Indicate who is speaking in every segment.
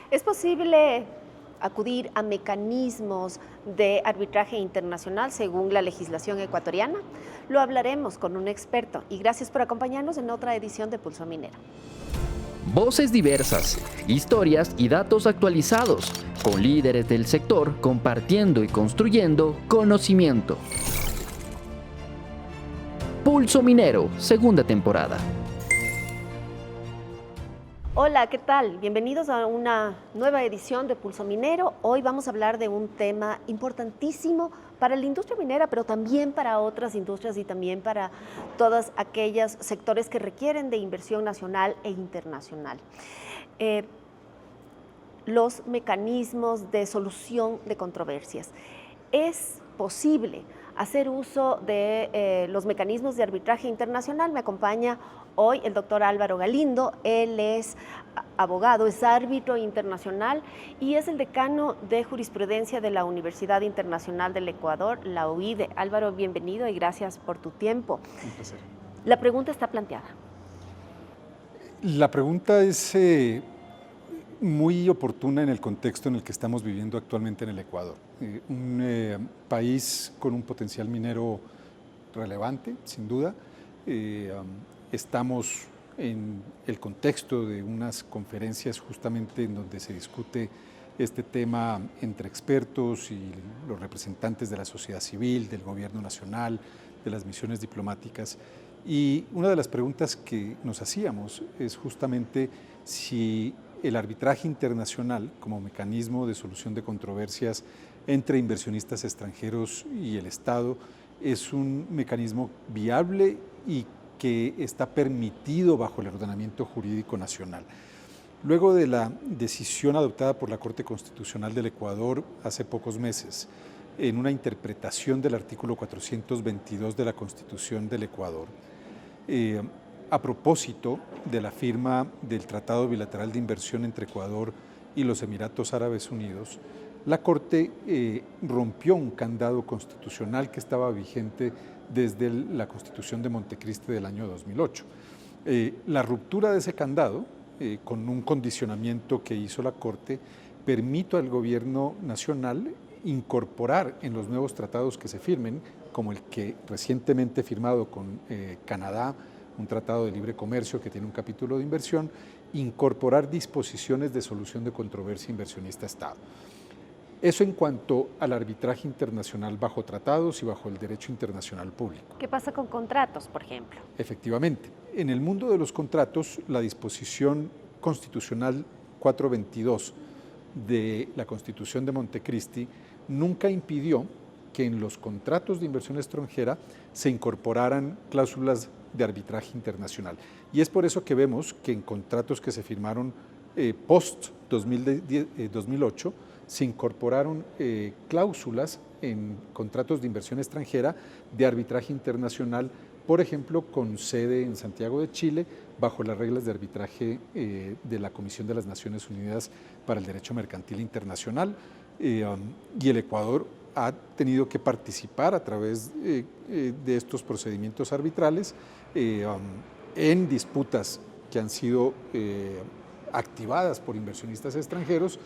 Speaker 1: ¿Es posible acudir a mecanismos de arbitraje internacional según la legislación ecuatoriana? Lo hablaremos con un experto y gracias por acompañarnos en otra edición de Pulso Minero.
Speaker 2: Voces diversas, historias y datos actualizados, con líderes del sector compartiendo y construyendo conocimiento. Pulso Minero, segunda temporada.
Speaker 1: Hola, ¿qué tal? Bienvenidos a una nueva edición de Pulso Minero. Hoy vamos a hablar de un tema importantísimo para la industria minera, pero también para otras industrias y también para todos aquellos sectores que requieren de inversión nacional e internacional. Los mecanismos de solución de controversias. Es posible hacer uso de los mecanismos de arbitraje internacional. Me acompaña hoy el doctor Álvaro Galindo. Él es abogado, es árbitro internacional y es el decano de jurisprudencia de la Universidad Internacional del Ecuador, la UIDE. Álvaro, bienvenido y gracias por tu tiempo.
Speaker 3: Un placer.
Speaker 1: La pregunta está planteada.
Speaker 3: La pregunta es muy oportuna en el contexto en el que estamos viviendo actualmente en el Ecuador. Un país con un potencial minero relevante, sin duda. Estamos en el contexto de unas conferencias justamente en donde se discute este tema entre expertos y los representantes de la sociedad civil, del gobierno nacional, de las misiones diplomáticas. Y una de las preguntas que nos hacíamos es justamente si el arbitraje internacional como mecanismo de solución de controversias entre inversionistas extranjeros y el Estado es un mecanismo viable y que está permitido bajo el ordenamiento jurídico nacional. Luego de la decisión adoptada por la Corte Constitucional del Ecuador hace pocos meses, en una interpretación del artículo 422 de la Constitución del Ecuador, a propósito de la firma del Tratado Bilateral de Inversión entre Ecuador y los Emiratos Árabes Unidos, la Corte rompió un candado constitucional que estaba vigente desde la Constitución de Montecristi del año 2008. La ruptura de ese candado, con un condicionamiento que hizo la Corte, permite al gobierno nacional incorporar en los nuevos tratados que se firmen, como el que recientemente firmado con Canadá, un tratado de libre comercio que tiene un capítulo de inversión, incorporar disposiciones de solución de controversia inversionista-Estado. Eso en cuanto al arbitraje internacional bajo tratados y bajo el derecho internacional público.
Speaker 1: ¿Qué pasa con contratos, por ejemplo?
Speaker 3: Efectivamente, en el mundo de los contratos, la disposición constitucional 422 de la Constitución de Montecristi nunca impidió que en los contratos de inversión extranjera se incorporaran cláusulas de arbitraje internacional. Y es por eso que vemos que en contratos que se firmaron post-2008 se incorporaron cláusulas en contratos de inversión extranjera de arbitraje internacional, por ejemplo, con sede en Santiago de Chile, bajo las reglas de arbitraje de la Comisión de las Naciones Unidas para el Derecho Mercantil Internacional. Y el Ecuador ha tenido que participar a través de estos procedimientos arbitrales en disputas que han sido activadas por inversionistas extranjeros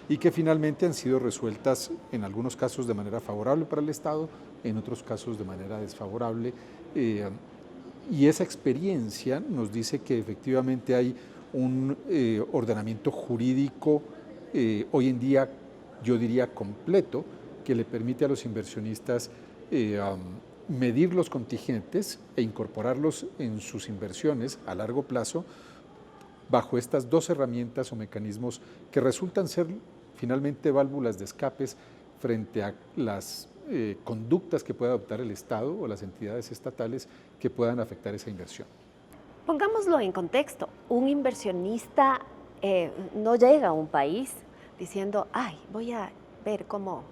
Speaker 3: y que finalmente han sido resueltas en algunos casos de manera favorable para el Estado, en otros casos de manera desfavorable. Y esa experiencia nos dice que efectivamente hay un ordenamiento jurídico hoy en día, yo diría completo, que le permite a los inversionistas medir los contingentes e incorporarlos en sus inversiones a largo plazo bajo estas dos herramientas o mecanismos que resultan ser finalmente válvulas de escapes frente a las conductas que pueda adoptar el Estado o las entidades estatales que puedan afectar esa inversión.
Speaker 1: Pongámoslo en contexto. Un inversionista no llega a un país diciendo, ay, voy a ver cómo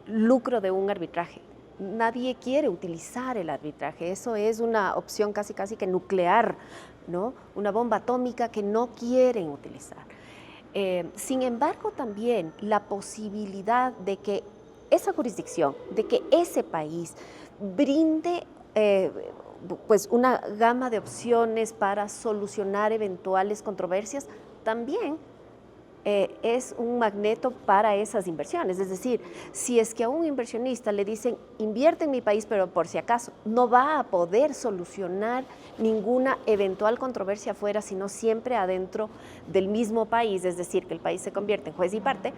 Speaker 1: lucro de un arbitraje. Nadie quiere utilizar el arbitraje. Eso es una opción casi que nuclear, ¿no? Una bomba atómica que no quieren utilizar. Sin embargo, también la posibilidad de que esa jurisdicción, de que ese país brinde pues una gama de opciones para solucionar eventuales controversias, también es un magneto para esas inversiones. Es decir, si es que a un inversionista le dicen invierte en mi país, pero por si acaso, no va a poder solucionar ninguna eventual controversia afuera, sino siempre adentro del mismo país, es decir, que el país se convierte en juez y parte,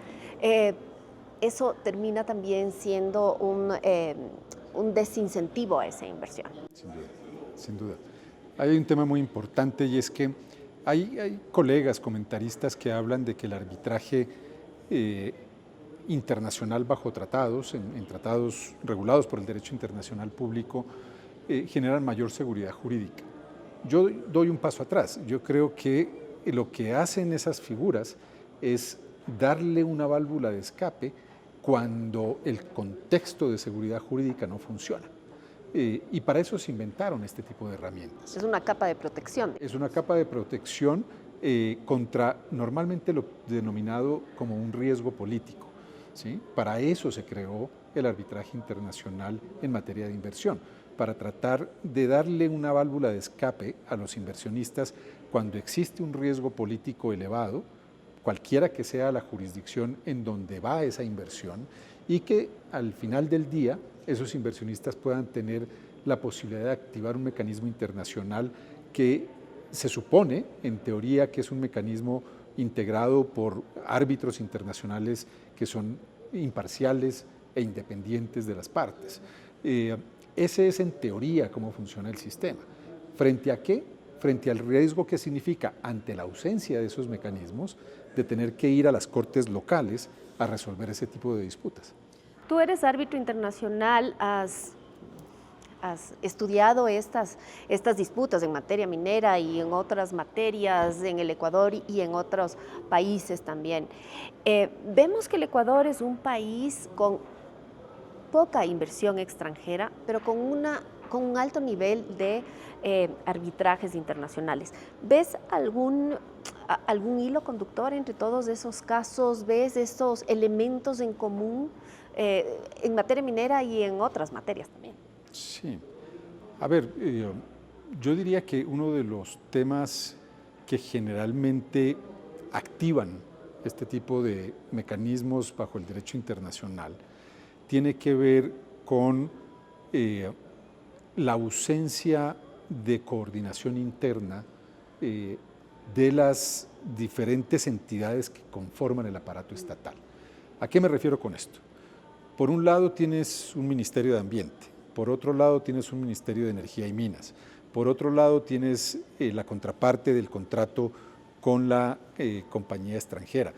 Speaker 1: eso termina también siendo un desincentivo a esa inversión.
Speaker 3: Sin duda, sin duda. Hay un tema muy importante y es que hay colegas comentaristas que hablan de que el arbitraje internacional bajo tratados, en tratados regulados por el derecho internacional público, generan mayor seguridad jurídica. Yo doy un paso atrás. Yo creo que lo que hacen esas figuras es darle una válvula de escape cuando el contexto de seguridad jurídica no funciona. Y para eso se inventaron este tipo de herramientas.
Speaker 1: Es una capa de protección.
Speaker 3: Es una capa de protección contra normalmente lo denominado como un riesgo político, ¿sí? Para eso se creó el arbitraje internacional en materia de inversión, para tratar de darle una válvula de escape a los inversionistas cuando existe un riesgo político elevado, cualquiera que sea la jurisdicción en donde va esa inversión, y que al final del día esos inversionistas puedan tener la posibilidad de activar un mecanismo internacional que se supone, en teoría, que es un mecanismo integrado por árbitros internacionales que son imparciales e independientes de las partes. Ese es, en teoría, cómo funciona el sistema. ¿Frente a qué? Frente al riesgo que significa, ante la ausencia de esos mecanismos, de tener que ir a las cortes locales a resolver ese tipo de disputas.
Speaker 1: Tú eres árbitro internacional, has estudiado estas disputas en materia minera y en otras materias en el Ecuador y en otros países también. Vemos que el Ecuador es un país con poca inversión extranjera, pero con un alto nivel de arbitrajes internacionales. ¿Ves algún hilo conductor entre todos esos casos? ¿Ves estos elementos en común en materia minera y en otras materias también?
Speaker 3: Sí. A ver, yo diría que uno de los temas que generalmente activan este tipo de mecanismos bajo el derecho internacional tiene que ver con la ausencia de coordinación interna de las diferentes entidades que conforman el aparato estatal. ¿A qué me refiero con esto? Por un lado tienes un Ministerio de Ambiente, por otro lado tienes un Ministerio de Energía y Minas, por otro lado tienes la contraparte del contrato con la compañía extranjera,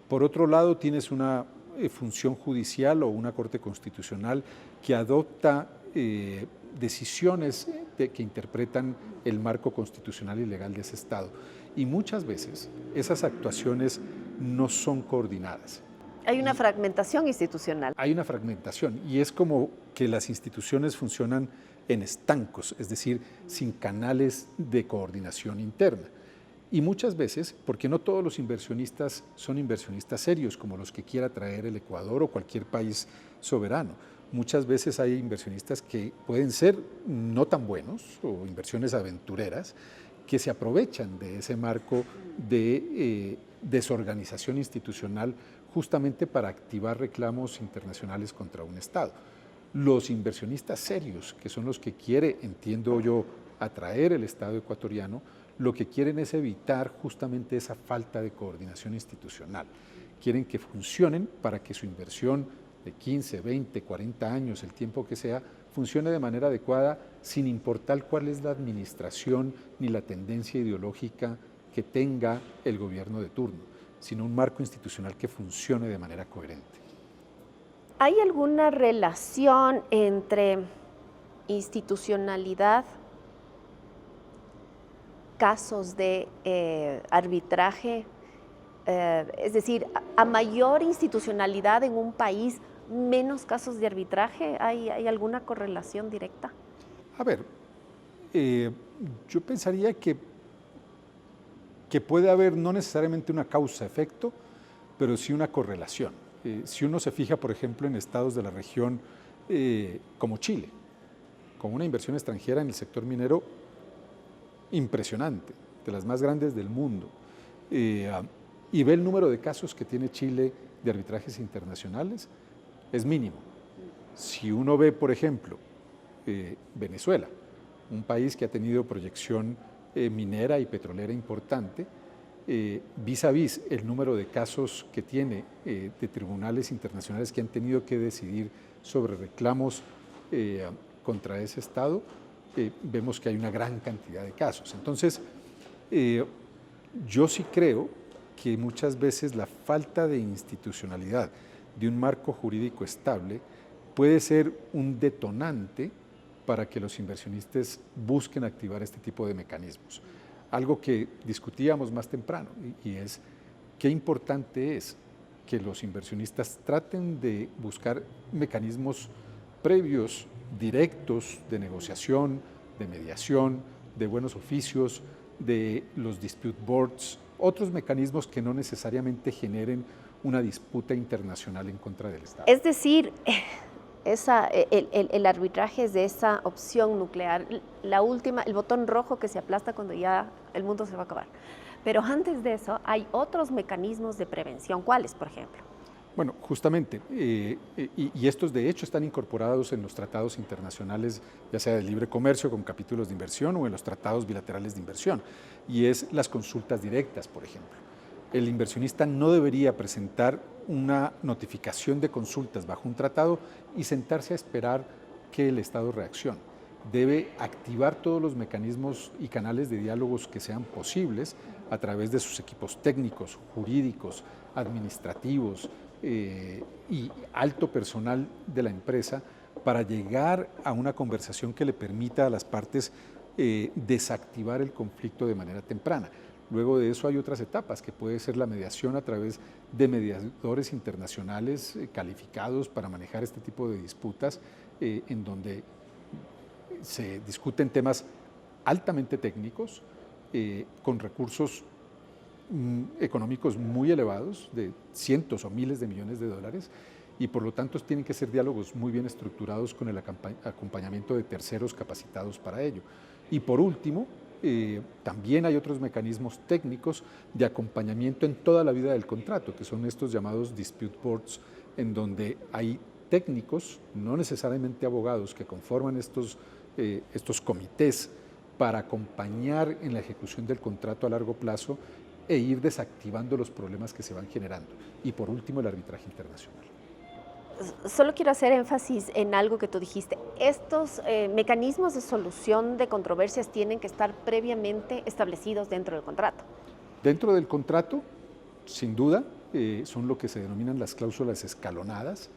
Speaker 3: por otro lado tienes una función judicial o una Corte Constitucional que adopta decisiones que interpretan el marco constitucional y legal de ese Estado. Y muchas veces esas actuaciones no son coordinadas.
Speaker 1: Hay una fragmentación institucional.
Speaker 3: Hay una fragmentación y es como que las instituciones funcionan en estancos, es decir, sin canales de coordinación interna. Y muchas veces, porque no todos los inversionistas son inversionistas serios, como los que quiera traer el Ecuador o cualquier país soberano. Muchas veces hay inversionistas que pueden ser no tan buenos o inversiones aventureras que se aprovechan de ese marco de desorganización institucional justamente para activar reclamos internacionales contra un Estado. Los inversionistas serios, que son los que quiere, entiendo yo, atraer el Estado ecuatoriano, lo que quieren es evitar justamente esa falta de coordinación institucional. Quieren que funcionen para que su inversión de 15, 20, 40 años, el tiempo que sea, funcione de manera adecuada sin importar cuál es la administración ni la tendencia ideológica que tenga el gobierno de turno, sino un marco institucional que funcione de manera coherente.
Speaker 1: ¿Hay alguna relación entre institucionalidad, casos de arbitraje? Es decir, a mayor institucionalidad en un país, menos casos de arbitraje. ¿Hay alguna correlación directa?
Speaker 3: A ver, yo pensaría que puede haber no necesariamente una causa-efecto, pero sí una correlación. Si uno se fija, por ejemplo, en estados de la región como Chile, con una inversión extranjera en el sector minero impresionante, de las más grandes del mundo, y ve el número de casos que tiene Chile de arbitrajes internacionales, es mínimo. Si uno ve, por ejemplo, Venezuela, un país que ha tenido proyección minera y petrolera importante, vis a vis el número de casos que tiene de tribunales internacionales que han tenido que decidir sobre reclamos contra ese Estado, vemos que hay una gran cantidad de casos. Entonces, yo sí creo que muchas veces la falta de institucionalidad de un marco jurídico estable puede ser un detonante para que los inversionistas busquen activar este tipo de mecanismos. Algo que discutíamos más temprano y es qué importante es que los inversionistas traten de buscar mecanismos previos, directos, de negociación, de mediación, de buenos oficios, de los dispute boards, otros mecanismos que no necesariamente generen una disputa internacional en contra del Estado.
Speaker 1: Es decir, el arbitraje es de esa opción nuclear, la última, el botón rojo que se aplasta cuando ya el mundo se va a acabar. Pero antes de eso hay otros mecanismos de prevención. ¿Cuáles, por ejemplo?
Speaker 3: Bueno, justamente, y estos de hecho están incorporados en los tratados internacionales, ya sea de libre comercio con capítulos de inversión o en los tratados bilaterales de inversión, y es las consultas directas, por ejemplo. El inversionista no debería presentar una notificación de consultas bajo un tratado y sentarse a esperar que el Estado reaccione. Debe activar todos los mecanismos y canales de diálogos que sean posibles a través de sus equipos técnicos, jurídicos, administrativos y alto personal de la empresa para llegar a una conversación que le permita a las partes desactivar el conflicto de manera temprana. Luego de eso hay otras etapas, que puede ser la mediación a través de mediadores internacionales calificados para manejar este tipo de disputas, en donde se discuten temas altamente técnicos, con recursos económicos muy elevados, de cientos o miles de millones de dólares, y por lo tanto tienen que ser diálogos muy bien estructurados con el acompañamiento de terceros capacitados para ello. Y por último, también hay otros mecanismos técnicos de acompañamiento en toda la vida del contrato, que son estos llamados dispute boards, en donde hay técnicos, no necesariamente abogados, que conforman estos comités para acompañar en la ejecución del contrato a largo plazo e ir desactivando los problemas que se van generando. Y por último, el arbitraje internacional.
Speaker 1: Solo quiero hacer énfasis en algo que tú dijiste. Estos mecanismos de solución de controversias tienen que estar previamente establecidos dentro del contrato.
Speaker 3: Dentro del contrato, sin duda, son lo que se denominan las cláusulas escalonadas,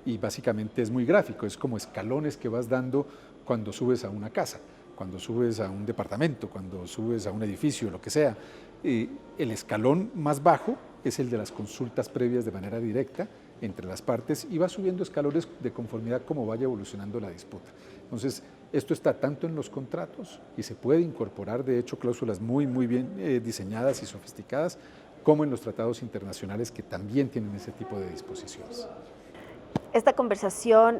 Speaker 3: y básicamente es muy gráfico, es como escalones que vas dando cuando subes a una casa, cuando subes a un departamento, cuando subes a un edificio, lo que sea. El escalón más bajo es el de las consultas previas de manera directa entre las partes, y va subiendo escalones de conformidad como vaya evolucionando la disputa. Entonces, esto está tanto en los contratos, y se puede incorporar de hecho cláusulas muy bien diseñadas y sofisticadas, como en los tratados internacionales, que también tienen ese tipo de disposiciones.
Speaker 1: Esta conversación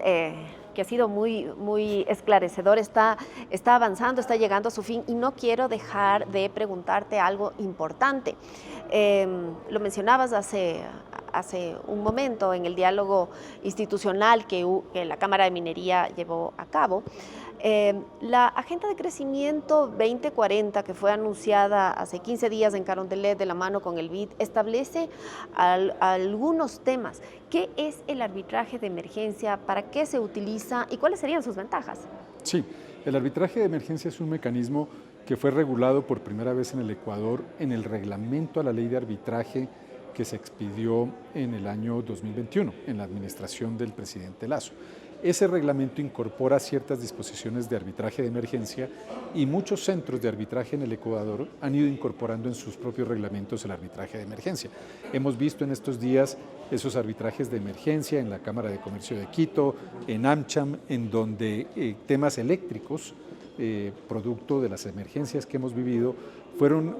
Speaker 1: que ha sido muy esclarecedora está avanzando, está llegando a su fin, y no quiero dejar de preguntarte algo importante. Lo mencionabas hace un momento en el diálogo institucional que la Cámara de Minería llevó a cabo. La Agenda de Crecimiento 2040, que fue anunciada hace 15 días en Carondelet de la mano con el BID, establece algunos temas. ¿Qué es el arbitraje de emergencia? ¿Para qué se utiliza? ¿Y cuáles serían sus ventajas?
Speaker 3: Sí, el arbitraje de emergencia es un mecanismo que fue regulado por primera vez en el Ecuador en el reglamento a la ley de arbitraje que se expidió en el año 2021, en la administración del presidente Lasso. Ese reglamento incorpora ciertas disposiciones de arbitraje de emergencia, y muchos centros de arbitraje en el Ecuador han ido incorporando en sus propios reglamentos el arbitraje de emergencia. Hemos visto en estos días esos arbitrajes de emergencia en la Cámara de Comercio de Quito, en AmCham, en donde temas eléctricos, producto de las emergencias que hemos vivido, fueron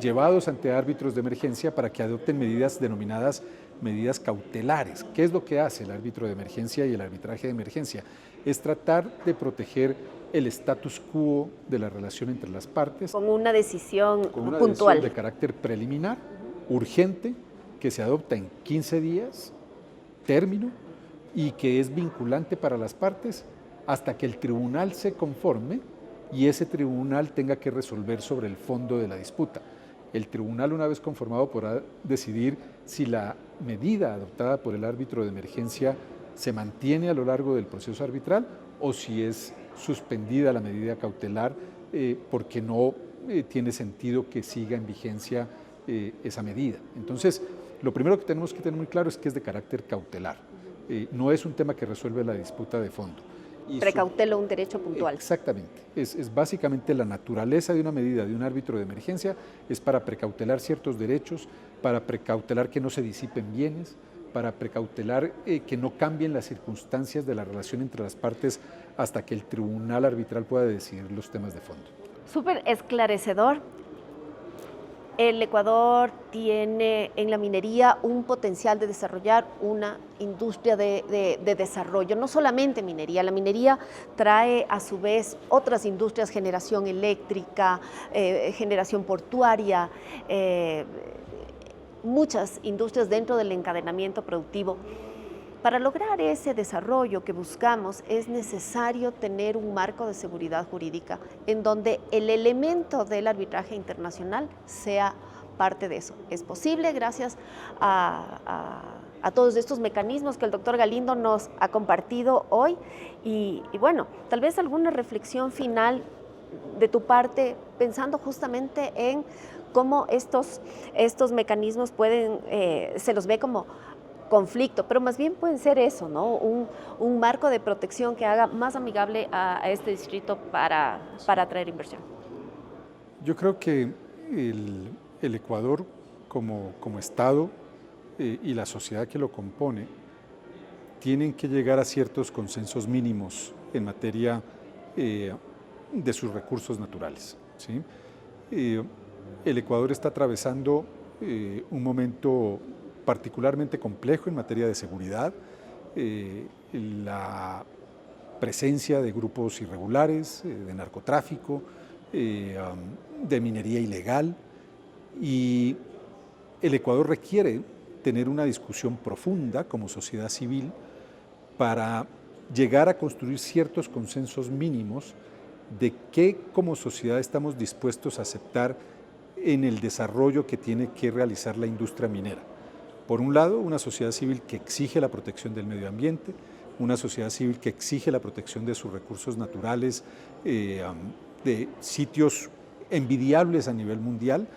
Speaker 3: llevados ante árbitros de emergencia para que adopten medidas denominadas medidas cautelares. ¿Qué es lo que hace el árbitro de emergencia y el arbitraje de emergencia? Es tratar de proteger el status quo de la relación entre las partes.
Speaker 1: Con una decisión
Speaker 3: con una
Speaker 1: puntual.
Speaker 3: decisión de carácter preliminar, urgente, que se adopta en 15 días, término, y que es vinculante para las partes hasta que el tribunal se conforme y ese tribunal tenga que resolver sobre el fondo de la disputa. El tribunal, una vez conformado, podrá decidir si la medida adoptada por el árbitro de emergencia se mantiene a lo largo del proceso arbitral o si es suspendida la medida cautelar porque no tiene sentido que siga en vigencia esa medida. Entonces, lo primero que tenemos que tener muy claro es que es de carácter cautelar. No es un tema que resuelve la disputa de fondo.
Speaker 1: Precautela un derecho puntual.
Speaker 3: Exactamente. Es básicamente la naturaleza de una medida de un árbitro de emergencia, es para precautelar ciertos derechos, para precautelar que no se disipen bienes, para precautelar que no cambien las circunstancias de la relación entre las partes hasta que el tribunal arbitral pueda decidir los temas de fondo.
Speaker 1: Súper esclarecedor. El Ecuador tiene en la minería un potencial de desarrollar una industria de desarrollo, no solamente minería. La minería trae a su vez otras industrias, generación eléctrica, generación portuaria, muchas industrias dentro del encadenamiento productivo. Para lograr ese desarrollo que buscamos es necesario tener un marco de seguridad jurídica en donde el elemento del arbitraje internacional sea parte de eso. Es posible gracias a todos estos mecanismos que el doctor Galindo nos ha compartido hoy y bueno, tal vez alguna reflexión final de tu parte pensando justamente en cómo estos mecanismos pueden, se los ve como conflicto, pero más bien pueden ser eso, ¿no? Un marco de protección que haga más amigable a este distrito para atraer inversión.
Speaker 3: Yo creo que el Ecuador como Estado y la sociedad que lo compone tienen que llegar a ciertos consensos mínimos en materia de sus recursos naturales, ¿sí? El Ecuador está atravesando un momento particularmente complejo en materia de seguridad, la presencia de grupos irregulares, de narcotráfico, de minería ilegal, y el Ecuador requiere tener una discusión profunda como sociedad civil para llegar a construir ciertos consensos mínimos de qué como sociedad estamos dispuestos a aceptar en el desarrollo que tiene que realizar la industria minera. Por un lado, una sociedad civil que exige la protección del medio ambiente, una sociedad civil que exige la protección de sus recursos naturales, de sitios envidiables a nivel mundial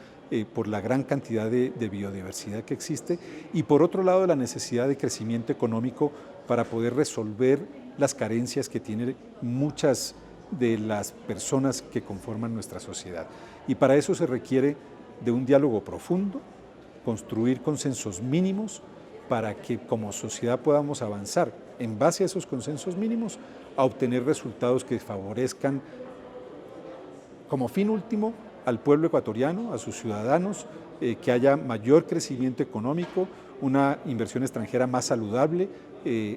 Speaker 3: por la gran cantidad de biodiversidad que existe, y por otro lado la necesidad de crecimiento económico para poder resolver las carencias que tienen muchas de las personas que conforman nuestra sociedad. Y para eso se requiere de un diálogo profundo, construir consensos mínimos para que como sociedad podamos avanzar en base a esos consensos mínimos a obtener resultados que favorezcan como fin último al pueblo ecuatoriano, a sus ciudadanos, que haya mayor crecimiento económico, una inversión extranjera más saludable,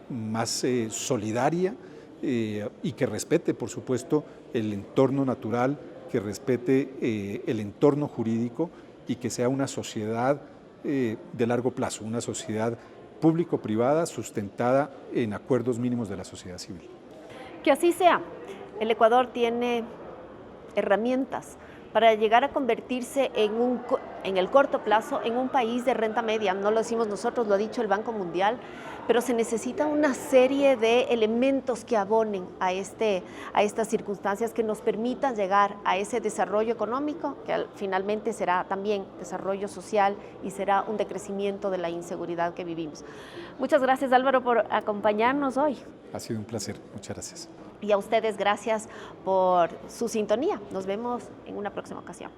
Speaker 3: más solidaria y que respete, por supuesto, el entorno natural, que respete el entorno jurídico y que sea una sociedad de largo plazo, una sociedad público-privada sustentada en acuerdos mínimos de la sociedad civil.
Speaker 1: Que así sea. El Ecuador tiene herramientas para llegar a convertirse en el corto plazo en un país de renta media. No lo decimos nosotros, lo ha dicho el Banco Mundial, pero se necesita una serie de elementos que abonen a estas circunstancias que nos permitan llegar a ese desarrollo económico, que finalmente será también desarrollo social y será un decrecimiento de la inseguridad que vivimos. Muchas gracias, Álvaro, por acompañarnos hoy.
Speaker 3: Ha sido un placer, muchas gracias.
Speaker 1: Y a ustedes gracias por su sintonía. Nos vemos en una próxima ocasión.